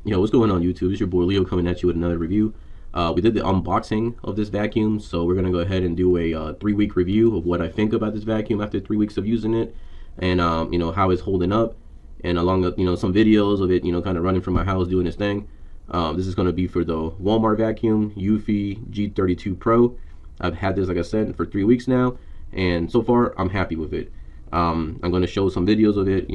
Yo, what's going on YouTube? It's your boy Leo coming at you with another review. We did the unboxing of this vacuum, so we're gonna go ahead and do a 3-week review of what I think about this vacuum after 3 weeks of using it, and how it's holding up, and along with some videos of it, kind of running from my house doing this thing. This is gonna be for the Walmart vacuum Eufy G32 Pro. I've had this, like I said, for 3 weeks now, and so far I'm happy with it. I'm going to show some videos of it,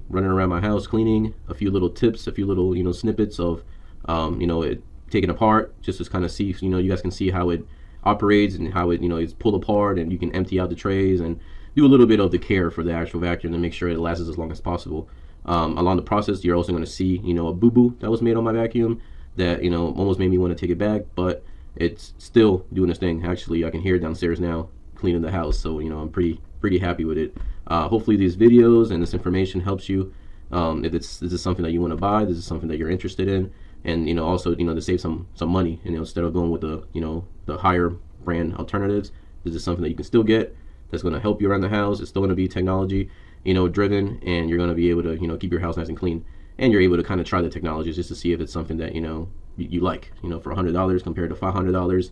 running around my house cleaning, a few little tips, a few little, snippets of, it taken apart, just to kind of see, you guys can see how it operates and how it, it's pulled apart, and you can empty out the trays and do a little bit of the care for the actual vacuum to make sure it lasts as long as possible. Along the process, you're also going to see, a boo-boo that was made on my vacuum that, almost made me want to take it back, but it's still doing its thing. Actually, I can hear it downstairs now cleaning the house, so, I'm pretty happy with it. Hopefully these videos and this information helps you. If this is something that you want to buy, this is something that you're interested in, and also to save some money. Instead of going with the higher brand alternatives, this is something that you can still get that's going to help you around the house. It's still going to be technology driven, and you're going to be able to keep your house nice and clean, and you're able to kind of try the technologies just to see if it's something that you like. For $100 compared to $500,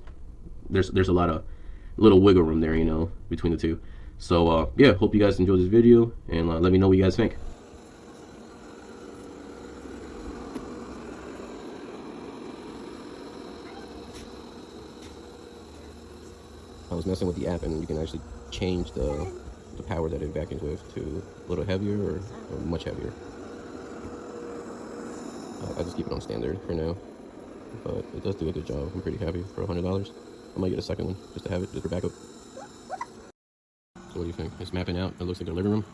there's a lot of little wiggle room there, between the two. So yeah, hope you guys enjoyed this video, and let me know what you guys think. I was messing with the app, and you can actually change the power that it vacuums with to a little heavier or much heavier. I just keep it on standard for now, but it does do a good job. I'm pretty happy for $100. I might get a second one just to have it, just for backup. So what do you think? It's mapping out. It looks like a living room.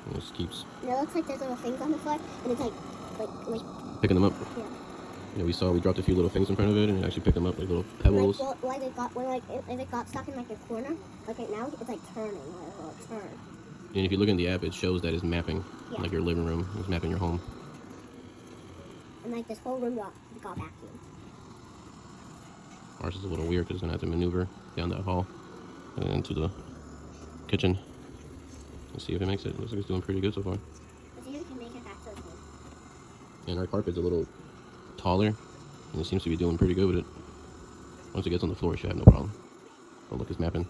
And it just keeps. It looks like there's little things on the floor, and it's like picking them up. Yeah. We dropped a few little things in front of it, and it actually picked them up like little pebbles. Like if it got stuck in like a corner, like right now, it's like turning, like a little turn. And if you look in the app, it shows that it's mapping, like your living room. It's mapping your home. And like this whole room got vacuumed. Ours is a little weird because it's gonna have to maneuver down that hall and into the kitchen. Let's see if it makes it. Looks like it's doing pretty good so far. Let's see if we can make it back to the home. And our carpet's a little taller, and it seems to be doing pretty good with it. Once it gets on the floor, it should have no problem. Oh, look, it's mapping.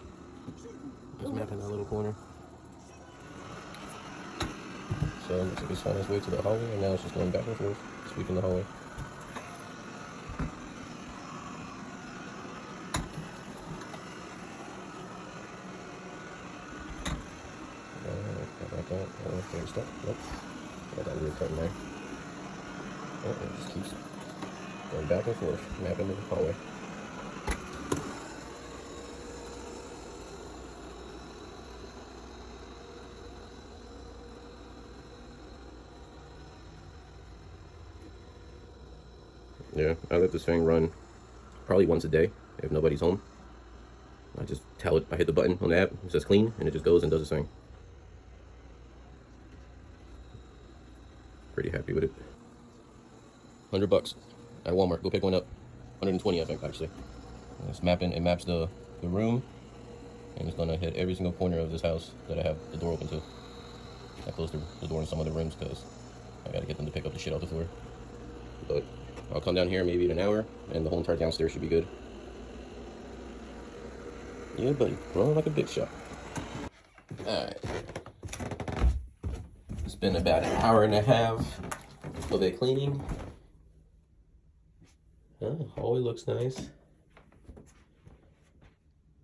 It's mapping that little corner. So it looks like it's found its way to the hallway, and now it's just going back and forth, sweeping the hallway. There we start. Nope. Got that weird cut in there. Oh, it just keeps going back and forth, mapping the hallway. Yeah, I let this thing run probably once a day if nobody's home. I just tell it, I hit the button on the app, it says clean, and it just goes and does its thing. Pretty happy with it. $100 at Walmart. Go pick one up. 120, I think, actually. It's mapping. It maps the room, and it's gonna hit every single corner of this house that I have the door open to. I closed the door in some of the rooms because I gotta get them to pick up the shit off the floor. But I'll come down here maybe in an hour, and the whole entire downstairs should be good. Yeah, buddy, rolling like a big shot. All right. It's been about an hour and a half of it cleaning. Hallway looks nice.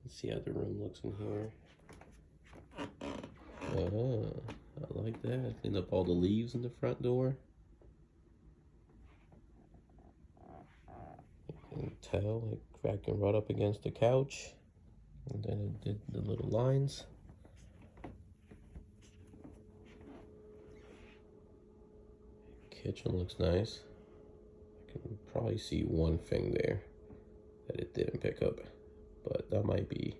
Let's see how the room looks in here. I like that. I cleaned up all the leaves in the front door. You can tell it cracking right up against the couch. And then it did the little lines. Kitchen looks nice. I can probably see one thing there that it didn't pick up, but that might be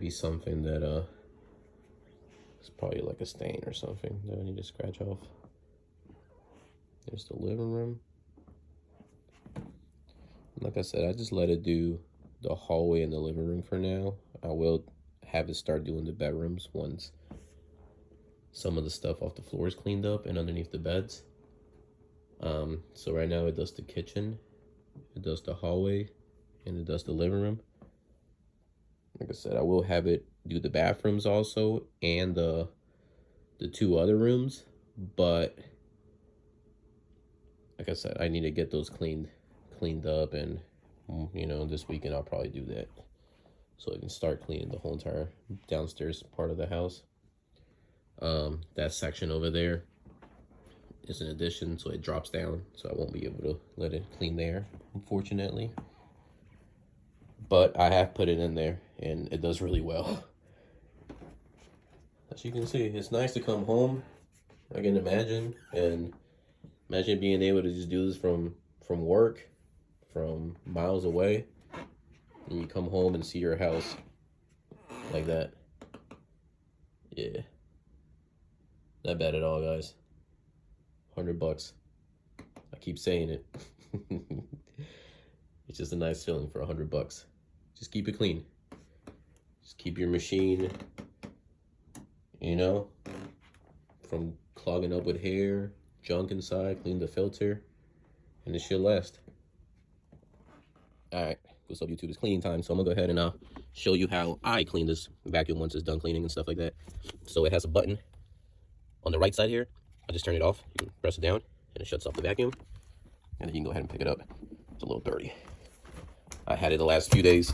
something that it's probably like a stain or something that I need to scratch off. There's the living room. Like I said, I just let it do the hallway and the living room for now. I will have it start doing the bedrooms once some of the stuff off the floor is cleaned up and underneath the beds. So right now it does the kitchen, it does the hallway, and it does the living room. Like I said, I will have it do the bathrooms also and the two other rooms, but like I said, I need to get those cleaned up, and you know, this weekend I'll probably do that, so I can start cleaning the whole entire downstairs part of the house. That section over there is an addition, so it drops down, so I won't be able to let it clean there, unfortunately. But I have put it in there, and it does really well. As you can see, it's nice to come home, I can imagine, and imagine being able to just do this from work, from miles away, and you come home and see your house like that. Yeah, not bad at all, guys. $100. I keep saying it. It's just a nice feeling for $100. Just keep it clean. Just keep your machine, you know, from clogging up with hair, junk inside. Clean the filter, and it should last. All right, what's up, YouTube? It's cleaning time, so I'm gonna go ahead and show you how I clean this vacuum once it's done cleaning and stuff like that. So it has a button on the right side here. I just turn it off. You can press it down, and it shuts off the vacuum, and then you can go ahead and pick it up. It's a little dirty. I had it the last 2 days,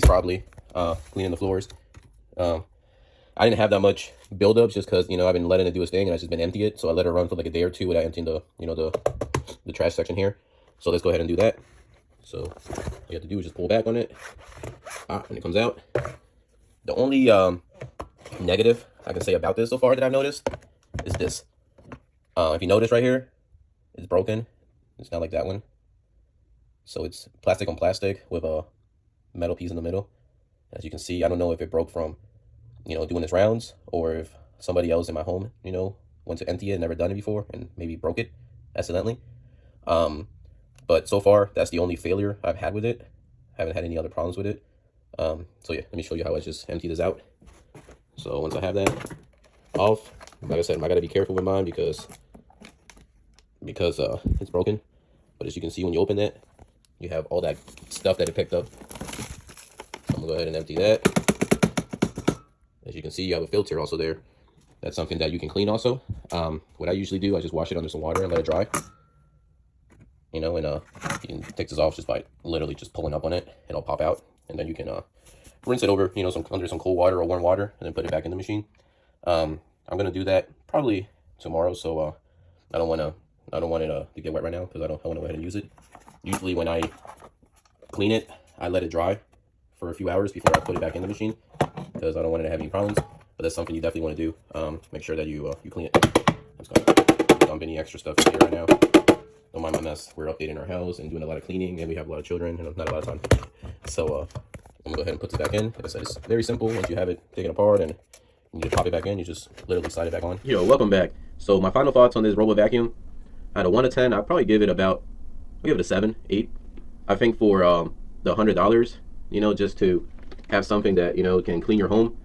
probably, cleaning the floors. I didn't have that much buildup just because, you know, I've been letting it do its thing and I've just been empty it. So I let it run for like a day or two without emptying the, you know, the trash section here. So let's go ahead and do that. So all you have to do is just pull back on it. When it comes out. The only negative I can say about this so far that I've noticed is this. If you notice right here, it's broken. It's not like that one. So it's plastic on plastic with a metal piece in the middle. As you can see, I don't know if it broke from, you know, doing its rounds, or if somebody else in my home, you know, went to empty it, never done it before, and maybe broke it accidentally. But so far, that's the only failure I've had with it. I haven't had any other problems with it. So yeah, let me show you how I just empty this out. So once I have that off, like I said, I gotta be careful with mine because it's broken. But as you can see, when you open it, you have all that stuff that it picked up. So I'm gonna go ahead and empty that. As you can see, you have a filter also there. That's something that you can clean also. What I usually do, I just wash it under some water and let it dry. You know, and you can take this off just by literally just pulling up on it, and it'll pop out. And then you can rinse it over, you know, under some cold water or warm water, and then put it back in the machine. I'm gonna do that probably tomorrow, so I don't want it to get wet right now because I want to go ahead and use it. Usually when I clean it, I let it dry for a few hours before I put it back in the machine because I don't want it to have any problems. But that's something you definitely want to do. Make sure that you clean it. I'm just gonna dump any extra stuff in here right now. Don't mind my mess. We're updating our house and doing a lot of cleaning, and we have a lot of children and not a lot of time. So I'm gonna go ahead and put this back in. Like I said, it's very simple. Once you have it taken apart and you just pop it back in, you just literally slide it back on. Yo, welcome back. So my final thoughts on this Robo Vacuum. Out of 1 to 10, I'd probably give it a 7, 8. I think for the $100, you know, just to have something that, you know, can clean your home,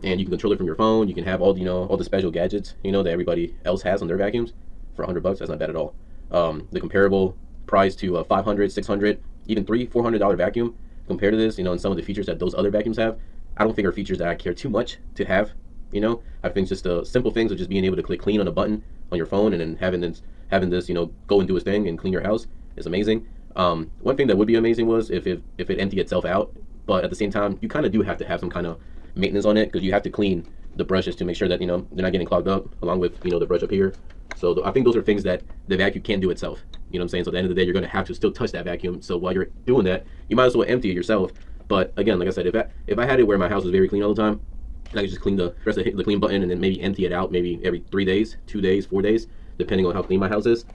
and you can control it from your phone. You can have all, you know, all the special gadgets, you know, that everybody else has on their vacuums. For $100, that's not bad at all. The comparable price to 500, 600, even $400 vacuum compared to this, you know, and some of the features that those other vacuums have, I don't think are features that I care too much to have. You know, I think just the simple things of just being able to click clean on a button on your phone, and then having this, you know, go and do its thing and clean your house is amazing. One thing that would be amazing was if it emptied itself out, but at the same time, you kind of do have to have some kind of maintenance on it because you have to clean the brushes to make sure that, you know, they're not getting clogged up, along with, you know, the brush up here. So I think those are things that the vacuum can't do itself. You know what I'm saying? So at the end of the day, you're going to have to still touch that vacuum. So while you're doing that, you might as well empty it yourself. But again, like I said, if I had it where my house was very clean all the time, and I could just press the clean button and then maybe empty it out maybe every 3 days, 2 days, 4 days, depending on how clean my house is.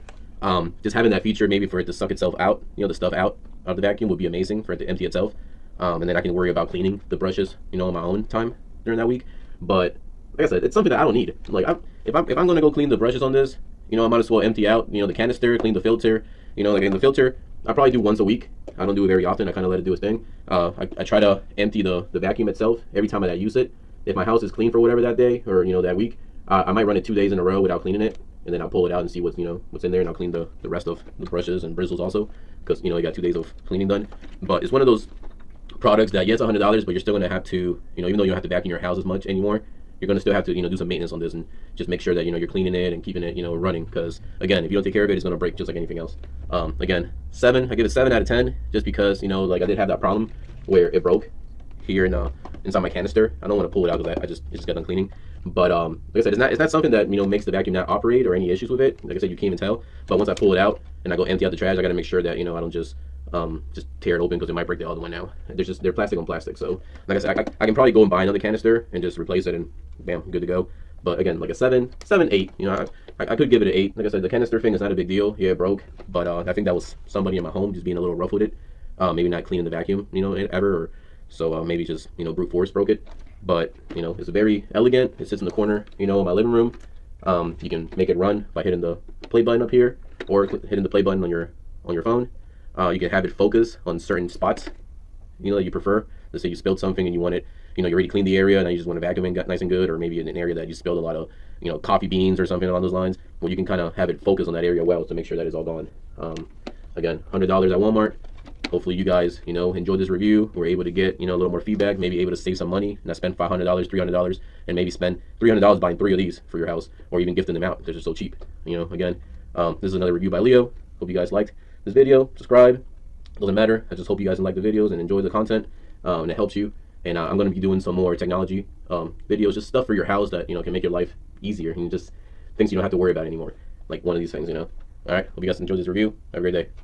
Just having that feature maybe for it to suck itself out, you know, the stuff out of the vacuum would be amazing for it to empty itself. And then I can worry about cleaning the brushes, you know, on my own time during that week. But like I said, it's something that I don't need. Like if I'm going to go clean the brushes on this, you know, I might as well empty out, you know, the canister, clean the filter. You know, like in the filter, I probably do once a week. I don't do it very often. I kind of let it do its thing. I try to empty the vacuum itself every time that I use it. If my house is clean for whatever that day or, you know, that week, I might run it 2 days in a row without cleaning it. and then I'll pull it out and see what's what's in there, and I'll clean the rest of the brushes and bristles also, because you got 2 days of cleaning done. But it's one of those products that, yeah, it's $100, but you're still gonna have to, even though you don't have to vacuum your house as much anymore, you're gonna still have to do some maintenance on this, and just make sure that you're cleaning it and keeping it running, because again, if you don't take care of it, it's gonna break just like anything else. Again, 7, I give it 7 out of 10, just because like I did have that problem where it broke here inside my canister. I don't want to pull it out because it just got done cleaning. But like I said, it's not something that makes the vacuum not operate or any issues with it. Like I said, you can't even tell. But once I pull it out and I go empty out the trash, I got to make sure that I don't just tear it open, because it might break the other one now. They're plastic on plastic. So like I said, I can probably go and buy another canister and just replace it, and bam, good to go. But again, like a 7, 8. I could give it an 8. Like I said, the canister thing is not a big deal. Yeah, it broke, but I think that was somebody in my home just being a little rough with it. Maybe not cleaning the vacuum, ever, or so maybe just brute force broke it. But it's very elegant. It sits in the corner, in my living room. You can make it run by hitting the play button up here, or hitting the play button on your phone. You can have it focus on certain spots, that you prefer. Let's say you spilled something and you want it, you already cleaned the area and you just want to vacuum it nice and good, or maybe in an area that you spilled a lot of, coffee beans or something along those lines. Well, you can kind of have it focus on that area well to make sure that it's all gone. Again, $100 at Walmart. Hopefully you guys, enjoyed this review. We're able to get, a little more feedback, maybe able to save some money, not spend $500, $300, and maybe spend $300 buying 3 of these for your house, or even gifting them out. They're just so cheap. Again, this is another review by Leo. Hope you guys liked this video. Subscribe. Doesn't matter. I just hope you guys like the videos and enjoy the content, and it helps you. And I'm going to be doing some more technology videos, just stuff for your house that, can make your life easier, and just things you don't have to worry about anymore, like one of these things, All right. Hope you guys enjoyed this review. Have a great day.